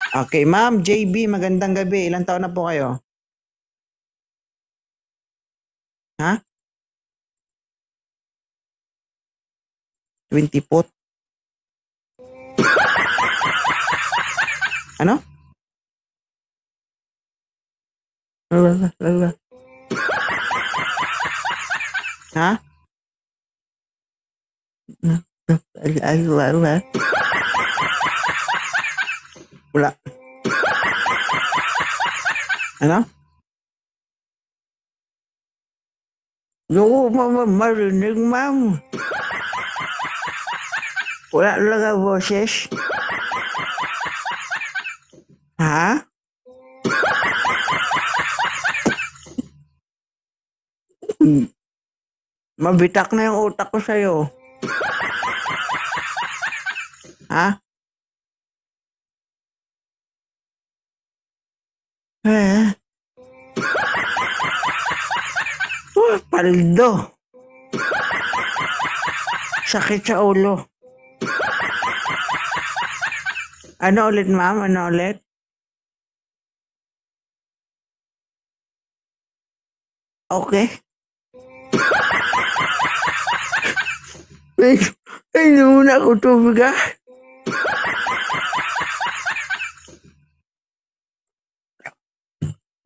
Okay, Ma'am JB, magandang gabi. Ilang taon na po kayo? Ha? 20 po? Ano? Ha? Wala. Ano? Yung marinig, ma'am. Wala lang ang boses. Ha? Mabitak na yung utak ko sa'yo. Ha? Eh? Paldo. Sakit sa ulo. Ano ulit, ma'am? Ano ulit? Okay. Ay, muna ako tubig, ah.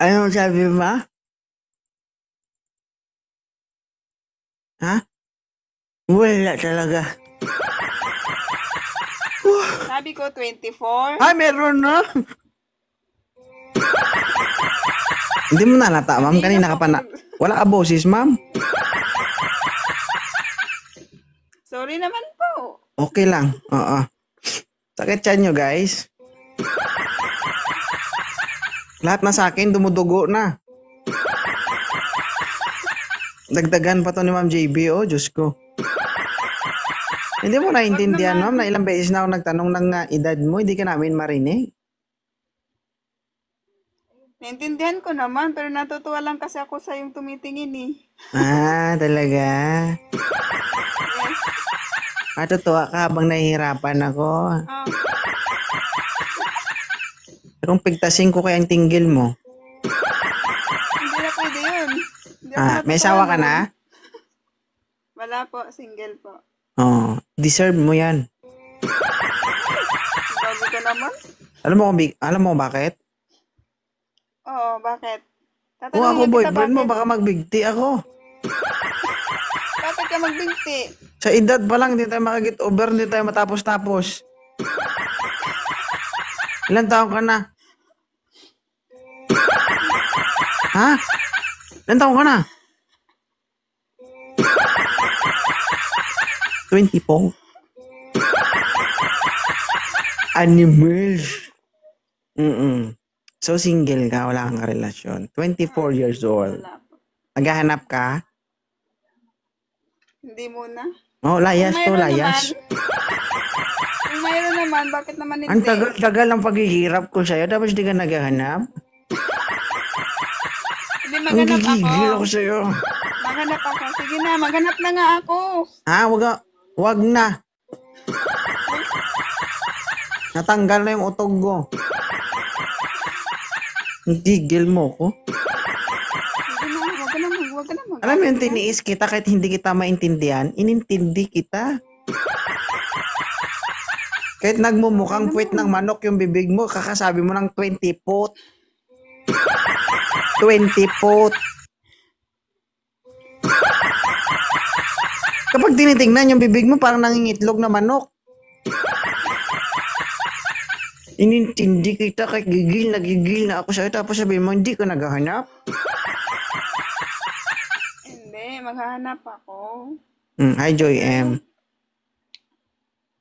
Ano sabi, ma? Ha? Wala talaga. Sabi ko 24. Ay, meron na. Hindi mo nalata, ma'am. Kanina ka pa na. Wala ka boses, ma'am. Sorry naman po. Okay lang. Oo. Sakit siya nyo, guys. Lahat na sa akin, dumudugo na. Dagdagan pa to ni Ma'am JB, oh, Diyos ko. Hindi mo naintindihan, ma'am, na ilang beses na ako nagtanong ng edad mo, hindi ka namin marinig. Naintindihan ko naman, pero natutuwa lang kasi ako sa yung tumitingin eh. Ah, talaga? Yes. Matutuwa ka habang nahihirapan ako. Ah, Kung pigtasin ko kaya ang tinggil mo. hindi na pwede yun. Hindi ako May natutuwa asawa ka nun. na? Wala po, single po. Oh, deserve mo yan. Bago ka naman? Alam mo bakit? Oo, bakit? Kung ako Tatanungin kita boyfriend mo, bakit? baka magbigti ako. Bakit ka magbinti? Sa edad pa lang, hindi tayo makagit over, hindi tayo matapos-tapos. Ilan taon ka na? Ha? Ilan taon ka na? 24. Animals. So, single ka, wala kang relasyon. 24 years old. Wala po. Maghahanap ka? Hindi muna. Oh, layas to, Kung mayroon layas. naman, kung mayroon naman, bakit naman hindi? Ang tagal-tagal ng paghihirap ko sa'yo, tapos di ka naghahanap? Hindi, Ang maghanap ako. gigigil ako sa'yo. Maghanap ako. Sige na, maghanap na nga ako. Ha? Wag na. Natanggal na yung utog ko. Ang gigil mo ko. Sige na, wag ka na mag. Alam mo yung tiniis kita kahit hindi kita maintindihan, inintindi kita. Kahit nagmumukhang puwet ng manok yung bibig mo, kakasabi mo ng 20 pot. 20 pot. Kapag tinitingnan yung bibig mo, parang nangingitlog na manok. Inintindi kita kahit gigil na ako sa'yo, tapos sabihin mo, hindi ka naghahanap. Hindi, maghahanap ako. Hi, Joy M.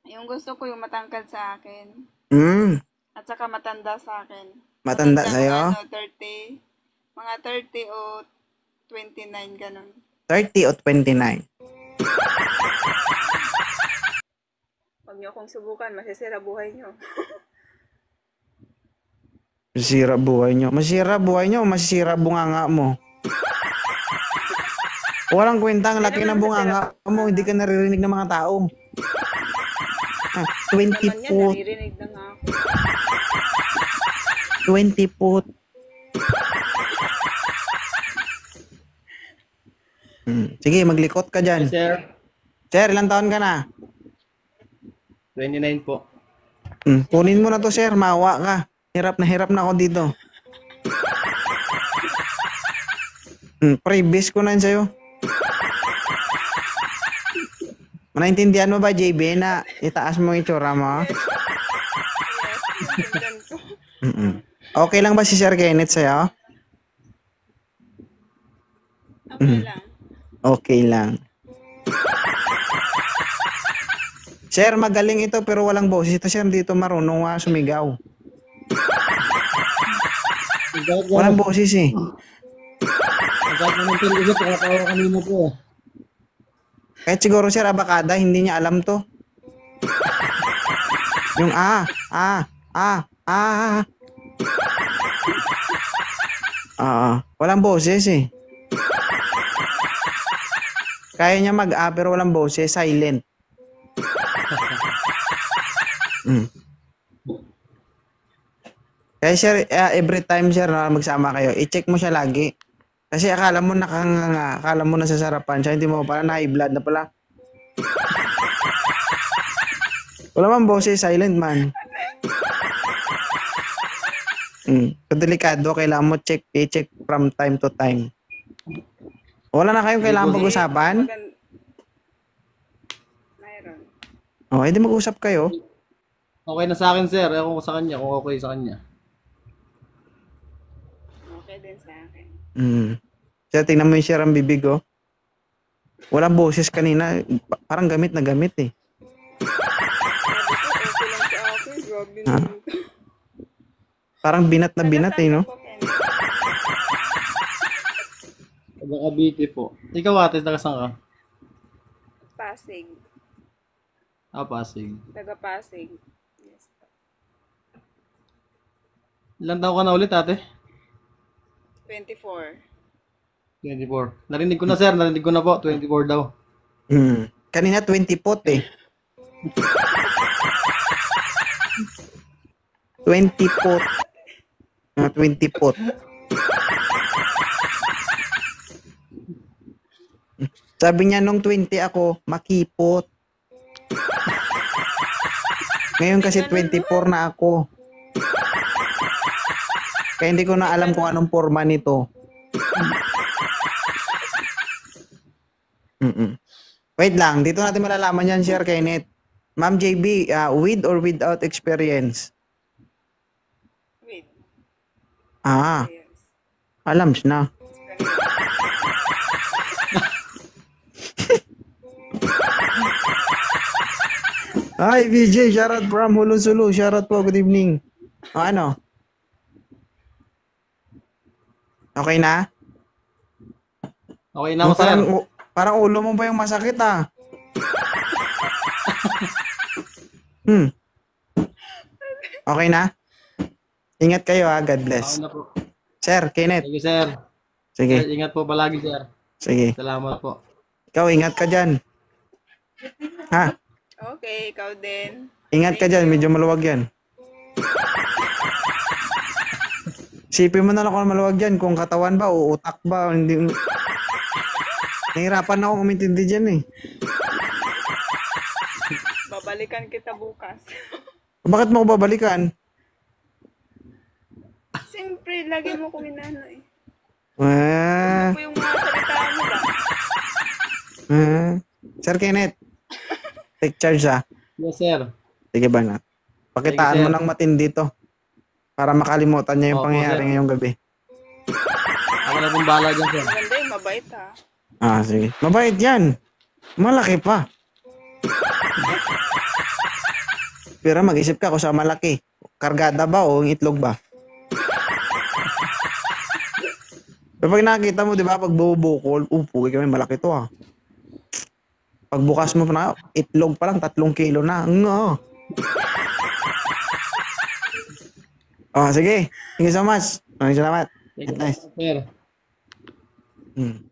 Yung gusto ko yung matangkad sa akin. At saka matanda sa akin. Matanda Matanda, sa'yo? Ano, 30. Mga 30 o 29, ganun. 30 o 29? Huwag niyo akong subukan, masisira buhay niyo. Masisira buhay nyo. Masisira buhay nyo o masisira bunganga mo? Walang kwenta ang laki ng bunganga mo, hindi ka naririnig ng mga tao. 20 Naman yan, po. naririnig na nga ako. 20 put. Sige, maglikot ka dyan. Yes, sir. Sir, ilang taon ka na? 29 po. Kunin mo na to, sir. Mawa ka. Hirap na ako dito. Previous ko na yun sa'yo. Naintindihan mo ba, JB, na itaas mo yung itsura mo? Yes, naiintindihan ko. Okay lang ba si Sir Kenneth sa'yo? Okay lang. Okay lang. Sir, magaling ito pero walang boses. Ito, sir, dito marunong sumigaw. Walang boses eh. Ang sabi naman po rin kasi pakatawa kanina po eh. Kahit siguro, sir, abakada, hindi niya alam to. Yung walang boses eh. Kaya niya pero walang boses, silent. Kaya sir, every time sir na magsama kayo, i-check mo siya lagi. Kasi akala mo nakanganga, akala mo nasasarapan siya, hindi mo pala na-high blood na pala. Wala man boses, silent man. Delikado, kailangan mo i-check from time to time. Wala na kayong kailangan pag-usapan? Mayroon. Edi mag-usap kayo. Okay na sa akin, sir. Ewan ko sa kanya kung okay sa kanya. Okay din sa akin. Siya, tingnan mo yung sir ang bibig, oh. Walang boses kanina. Parang gamit na gamit, eh. Sabi ko, okay lang sa akin. Grabe naman. Parang binat na binat, eh, no? Taga Cavite po. Ikaw ate, taga saan ka? Pasig. Pasig. Taga Pasig. Yes. Ilan taon ka na ulit ate? 24. 24. Narinig ko na sir, narinig ko na po. 24 daw. Kanina 20 pot, eh. 20 pot. 20 pot. Sabi niya nung 20 ako, makipot. Ngayon kasi 24 na ako. Kaya hindi ko na alam kung anong forma nito. Wait lang, dito natin malalaman yan, Sir Kenneth. Ma'am JB, with or without experience? With. Yes. Alam na. Hi, VJ, shoutout from Hulusulu. Shoutout po, good evening. Ano? Okay na? Okay na ako sir. Parang ulo mo ba yung masakit, ah? Okay na? Ingat kayo, ha? God bless. Okay na po. Sir, Kenneth. Sige sir. Sige. Sir, ingat po palagi sir. Sige. Salamat po. Ikaw, ingat ka dyan. Ha? Okay, ikaw din. Ingat ka dyan, medyo maluwag yan. Sipin mo na lang kung maluwag yan, kung katawan ba, o utak ba, o hindi. Nahirapan na ako umintindi dyan, eh. Babalikan kita bukas. Bakit mo ko babalikan? Siyempre, lagi mo kong inano eh. Ah, Ano po yung mga salita mo ba? Sir Kenneth, take charge, ha? Yes sir. Sige ba na? Pakitaan Sige, mo sir. ng matindi to. Para makalimutan niya yung Opo, pangyayari sir. ngayong gabi. Ako na pong bahala dyan sir. Maganda yung mabait ha. Sige. Mabait yan. Malaki pa. Pero mag-isip ka kung sa malaki. Kargada ba o itlog ba? Pero pag nakita mo, di ba, pag bubukol, pugi kami, malaki to, ah. Pagbukas mo na, itlog pa lang, 3 kilo na. Nga. Sige. Thank you so much. Maraming salamat. Thank you, Nice. sir. Hmm.